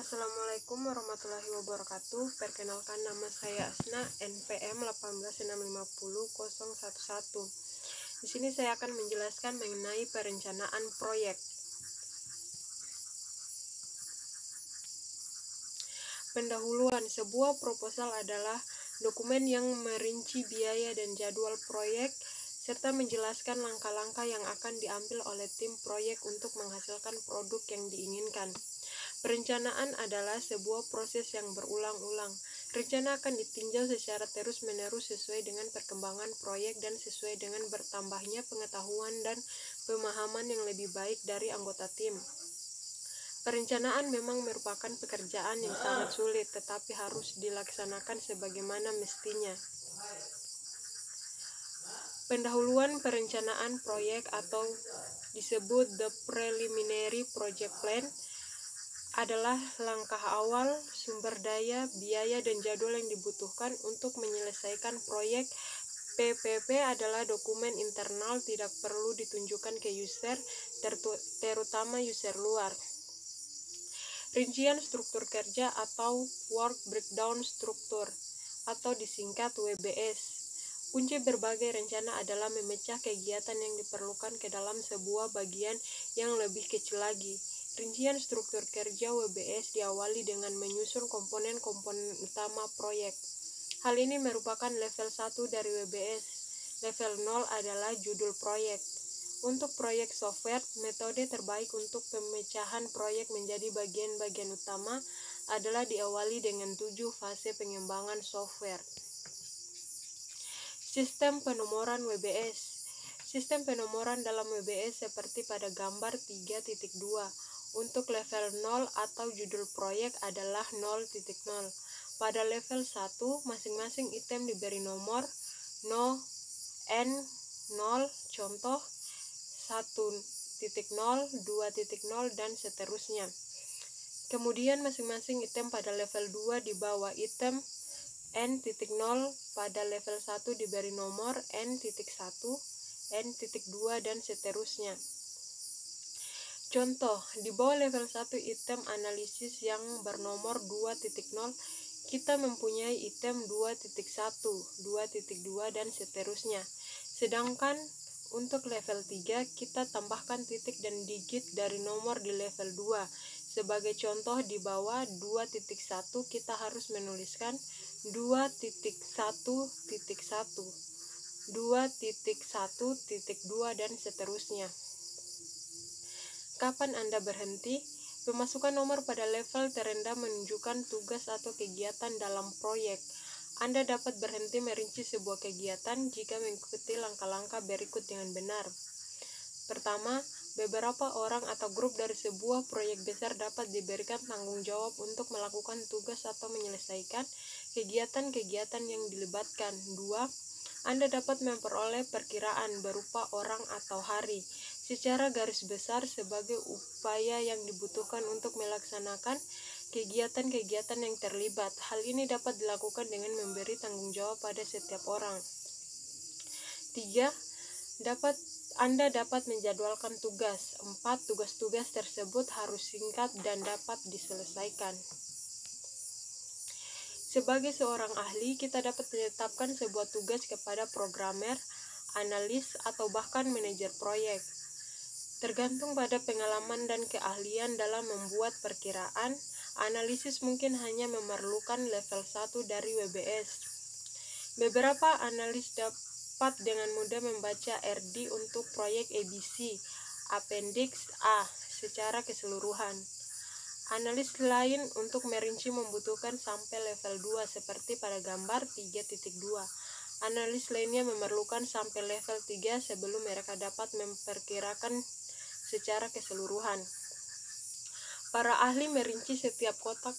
Assalamualaikum warahmatullahi wabarakatuh. Perkenalkan, nama saya Asna, NPM 18650.011. Di sini saya akan menjelaskan mengenai perencanaan proyek. Pendahuluan, sebuah proposal adalah dokumen yang merinci biaya dan jadwal proyek serta menjelaskan langkah-langkah yang akan diambil oleh tim proyek untuk menghasilkan produk yang diinginkan. Perencanaan adalah sebuah proses yang berulang-ulang. Rencana akan ditinjau secara terus-menerus sesuai dengan perkembangan proyek dan sesuai dengan bertambahnya pengetahuan dan pemahaman yang lebih baik dari anggota tim. Perencanaan memang merupakan pekerjaan yang sangat sulit, tetapi harus dilaksanakan sebagaimana mestinya. Pendahuluan perencanaan proyek atau disebut the preliminary project plan adalah langkah awal, sumber daya, biaya, dan jadwal yang dibutuhkan untuk menyelesaikan proyek. PPP adalah dokumen internal, tidak perlu ditunjukkan ke user, terutama user luar. Rincian struktur kerja atau Work Breakdown Struktur atau disingkat WBS. Kunci berbagai rencana adalah memecah kegiatan yang diperlukan ke dalam sebuah bagian yang lebih kecil lagi. Rincian struktur kerja WBS diawali dengan menyusun komponen-komponen utama proyek. Hal ini merupakan level 1 dari WBS. Level 0 adalah judul proyek. Untuk proyek software, metode terbaik untuk pemecahan proyek menjadi bagian-bagian utama adalah diawali dengan 7 fase pengembangan software. Sistem penomoran WBS. Sistem penomoran dalam WBS seperti pada gambar 3.2. Untuk level 0 atau judul proyek adalah 0.0. Pada level 1, masing-masing item diberi nomor N0, contoh 1.0, 2.0, dan seterusnya. Kemudian masing-masing item pada level 2 di bawah item N.0 pada level 1 diberi nomor N.1, N.2, dan seterusnya. Contoh, di bawah level 1 item analisis yang bernomor 2.0, kita mempunyai item 2.1, 2.2, dan seterusnya. Sedangkan untuk level 3, kita tambahkan titik dan digit dari nomor di level 2. Sebagai contoh, di bawah 2.1 kita harus menuliskan 2.1.1, 2.1.2, dan seterusnya. Kapan Anda berhenti? Pemasukan nomor pada level terendah menunjukkan tugas atau kegiatan dalam proyek. Anda dapat berhenti merinci sebuah kegiatan jika mengikuti langkah-langkah berikut dengan benar. Pertama, beberapa orang atau grup dari sebuah proyek besar dapat diberikan tanggung jawab untuk melakukan tugas atau menyelesaikan kegiatan-kegiatan yang dilibatkan. 2. Anda dapat memperoleh perkiraan berupa orang atau hari secara garis besar sebagai upaya yang dibutuhkan untuk melaksanakan kegiatan-kegiatan yang terlibat. Hal ini dapat dilakukan dengan memberi tanggung jawab pada setiap orang. 3. Anda dapat menjadwalkan tugas. 4. Tugas-tugas tersebut harus singkat dan dapat diselesaikan. Sebagai seorang ahli, kita dapat menetapkan sebuah tugas kepada programmer, analis, atau bahkan manajer proyek. Tergantung pada pengalaman dan keahlian dalam membuat perkiraan, analisis mungkin hanya memerlukan level 1 dari WBS. Beberapa analis dapat dengan mudah membaca RD untuk proyek ABC, Appendix A, secara keseluruhan. Analis lain untuk merinci membutuhkan sampai level 2 seperti pada gambar 3.2. Analis lainnya memerlukan sampai level 3 sebelum mereka dapat memperkirakan secara keseluruhan. Para ahli merinci setiap kotak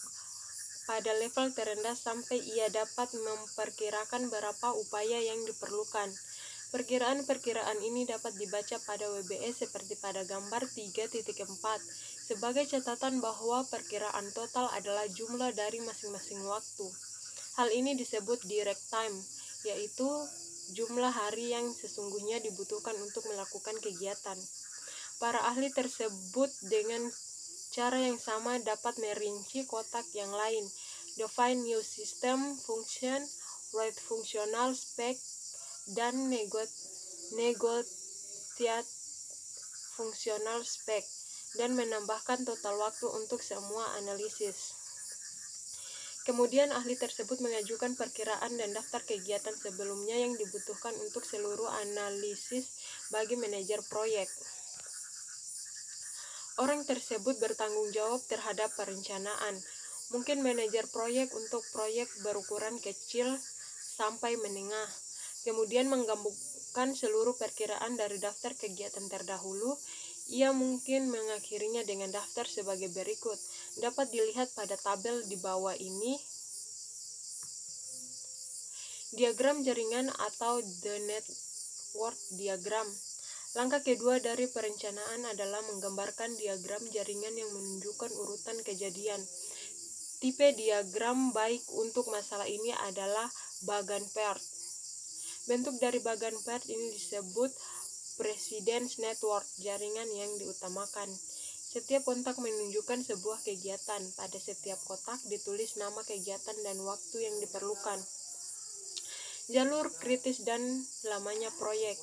pada level terendah sampai ia dapat memperkirakan berapa upaya yang diperlukan. Perkiraan-perkiraan ini dapat dibaca pada WBS seperti pada gambar 3.4. Sebagai catatan bahwa perkiraan total adalah jumlah dari masing-masing waktu. Hal ini disebut direct time, yaitu jumlah hari yang sesungguhnya dibutuhkan untuk melakukan kegiatan. Para ahli tersebut dengan Cara yang sama dapat merinci kotak yang lain. Define new system, function, write functional spec, dan negotiate functional spec, dan menambahkan total waktu untuk semua analisis. Kemudian ahli tersebut mengajukan perkiraan dan daftar kegiatan sebelumnya yang dibutuhkan untuk seluruh analisis bagi manajer proyek. Orang tersebut bertanggung jawab terhadap perencanaan. Mungkin manajer proyek untuk proyek berukuran kecil sampai menengah. Kemudian menggabungkan seluruh perkiraan dari daftar kegiatan terdahulu. Ia mungkin mengakhirinya dengan daftar sebagai berikut. Dapat dilihat pada tabel di bawah ini. Diagram jaringan atau the network diagram. Langkah kedua dari perencanaan adalah menggambarkan diagram jaringan yang menunjukkan urutan kejadian. Tipe diagram baik untuk masalah ini adalah Bagan-Pert. Bentuk dari Bagan-Pert ini disebut Precedence Network, jaringan yang diutamakan. Setiap kontak menunjukkan sebuah kegiatan. Pada setiap kotak ditulis nama kegiatan dan waktu yang diperlukan. Jalur kritis dan lamanya proyek.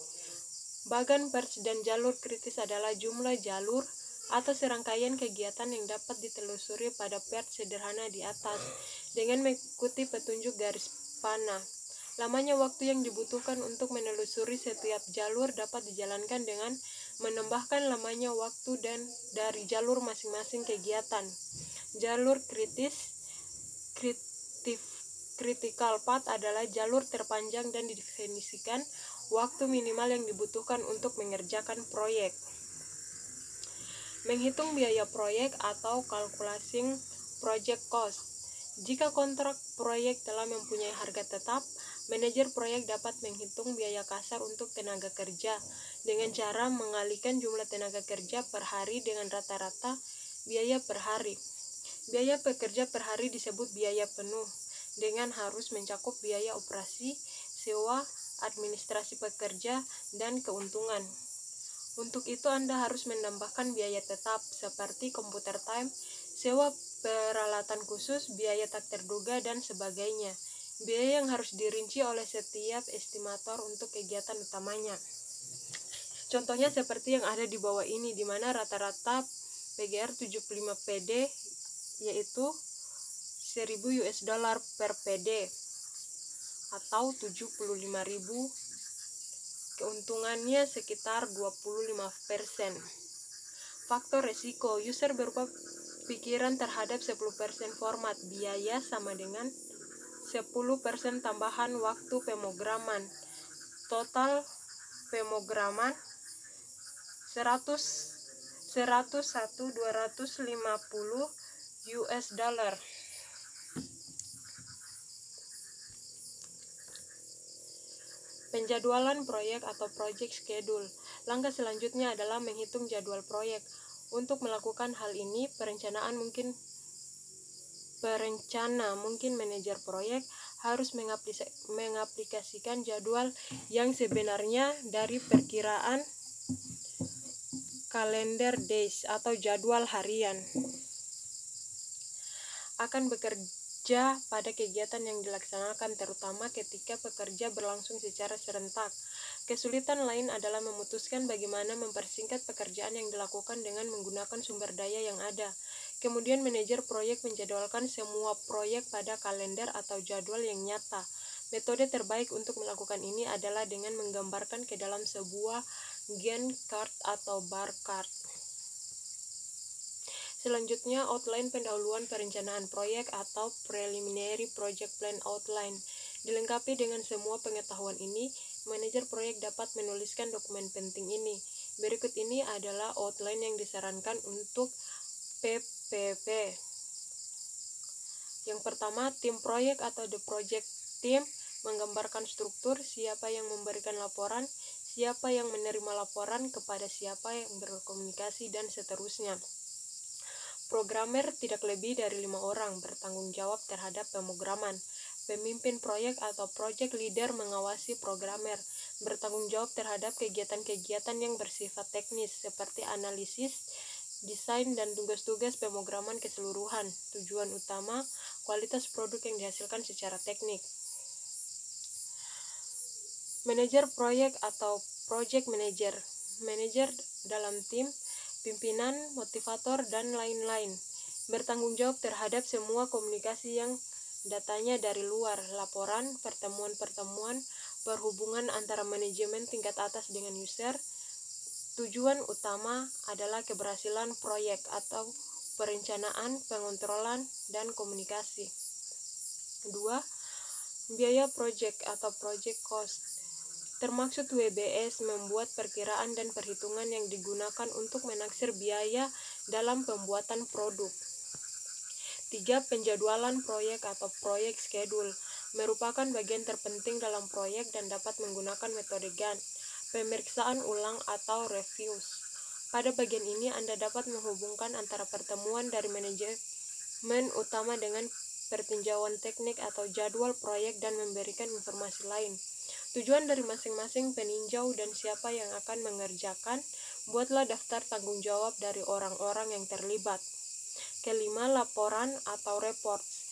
Bagan-Pert dan jalur kritis adalah jumlah jalur atau serangkaian kegiatan yang dapat ditelusuri pada Pert sederhana di atas dengan mengikuti petunjuk garis panah. Lamanya waktu yang dibutuhkan untuk menelusuri setiap jalur dapat dijalankan dengan menambahkan lamanya waktu dan dari jalur masing-masing kegiatan. Jalur kritis, critical path adalah jalur terpanjang dan didefinisikan waktu minimal yang dibutuhkan untuk mengerjakan proyek. Menghitung biaya proyek atau calculating project cost. Jika kontrak proyek telah mempunyai harga tetap, manajer proyek dapat menghitung biaya kasar untuk tenaga kerja dengan cara mengalihkan jumlah tenaga kerja per hari dengan rata-rata biaya per hari. Biaya pekerja per hari disebut biaya penuh, dengan harus mencakup biaya operasi, sewa, administrasi pekerja, dan keuntungan. Untuk itu Anda harus menambahkan biaya tetap seperti komputer time, sewa peralatan khusus, biaya tak terduga, dan sebagainya. Biaya yang harus dirinci oleh setiap estimator untuk kegiatan utamanya. Contohnya seperti yang ada di bawah ini, di mana rata-rata PGR 75 PD yaitu $1.000 per PD atau 75.000, keuntungannya sekitar 25%. Faktor resiko, user berupa pikiran terhadap 10% format, biaya sama dengan 10% tambahan waktu pemrograman. Total pemrograman 101.250 US dollar. Penjadwalan proyek atau project schedule. Langkah selanjutnya adalah menghitung jadwal proyek. Untuk melakukan hal ini, perencana mungkin manajer proyek harus mengaplikasikan jadwal yang sebenarnya dari perkiraan calendar days atau jadwal harian. Akan bekerja pada kegiatan yang dilaksanakan, terutama ketika pekerja berlangsung secara serentak. Kesulitan lain adalah memutuskan bagaimana mempersingkat pekerjaan yang dilakukan dengan menggunakan sumber daya yang ada. Kemudian manajer proyek menjadwalkan semua proyek pada kalender atau jadwal yang nyata. Metode terbaik untuk melakukan ini adalah dengan menggambarkan ke dalam sebuah Gantt chart atau bar chart. Selanjutnya, outline pendahuluan perencanaan proyek atau preliminary project plan outline. Dilengkapi dengan semua pengetahuan ini, manajer proyek dapat menuliskan dokumen penting ini. Berikut ini adalah outline yang disarankan untuk PPP. Yang pertama, tim proyek atau the project team menggambarkan struktur, siapa yang memberikan laporan, siapa yang menerima laporan, kepada siapa yang berkomunikasi, dan seterusnya. Programmer tidak lebih dari 5 orang bertanggung jawab terhadap pemrograman. Pemimpin proyek atau project leader mengawasi programmer, bertanggung jawab terhadap kegiatan-kegiatan yang bersifat teknis seperti analisis, desain dan tugas-tugas pemrograman keseluruhan. Tujuan utama, kualitas produk yang dihasilkan secara teknik. Manajer proyek atau project manager. Manajer dalam tim, pimpinan, motivator, dan lain-lain. Bertanggung jawab terhadap semua komunikasi yang datanya dari luar, laporan, pertemuan-pertemuan, perhubungan antara manajemen tingkat atas dengan user. Tujuan utama adalah keberhasilan proyek atau perencanaan, pengontrolan, dan komunikasi. 2. Biaya proyek atau project cost. Termaksud WBS membuat perkiraan dan perhitungan yang digunakan untuk menaksir biaya dalam pembuatan produk. 3. Penjadwalan proyek atau proyek schedule merupakan bagian terpenting dalam proyek dan dapat menggunakan metode Gantt, pemeriksaan ulang atau reviews. Pada bagian ini Anda dapat menghubungkan antara pertemuan dari manajemen utama dengan pertinjauan teknik atau jadwal proyek dan memberikan informasi lain. Tujuan dari masing-masing peninjau dan siapa yang akan mengerjakan. Buatlah daftar tanggung jawab dari orang-orang yang terlibat. Kelima, laporan atau reports.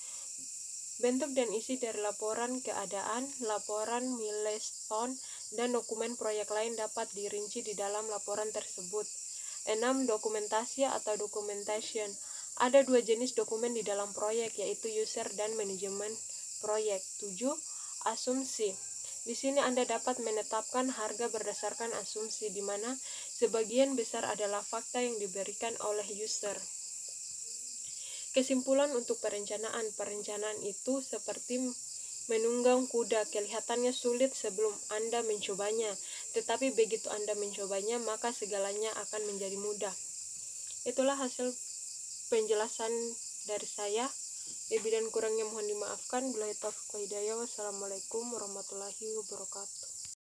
Bentuk dan isi dari laporan keadaan, laporan milestone, dan dokumen proyek lain dapat dirinci di dalam laporan tersebut. 6. Dokumentasi atau documentation. Ada 2 jenis dokumen di dalam proyek, yaitu user dan manajemen proyek. 7. Asumsi. Di sini Anda dapat menetapkan harga berdasarkan asumsi, di mana sebagian besar adalah fakta yang diberikan oleh user. Kesimpulan untuk perencanaan. Perencanaan itu seperti menunggang kuda, kelihatannya sulit sebelum Anda mencobanya, tetapi begitu Anda mencobanya, maka segalanya akan menjadi mudah. Itulah hasil penjelasan dari saya. Lebih dan kurangnya mohon dimaafkan. Billahi taufiq wal hidayah. Wassalamualaikum warahmatullahi wabarakatuh.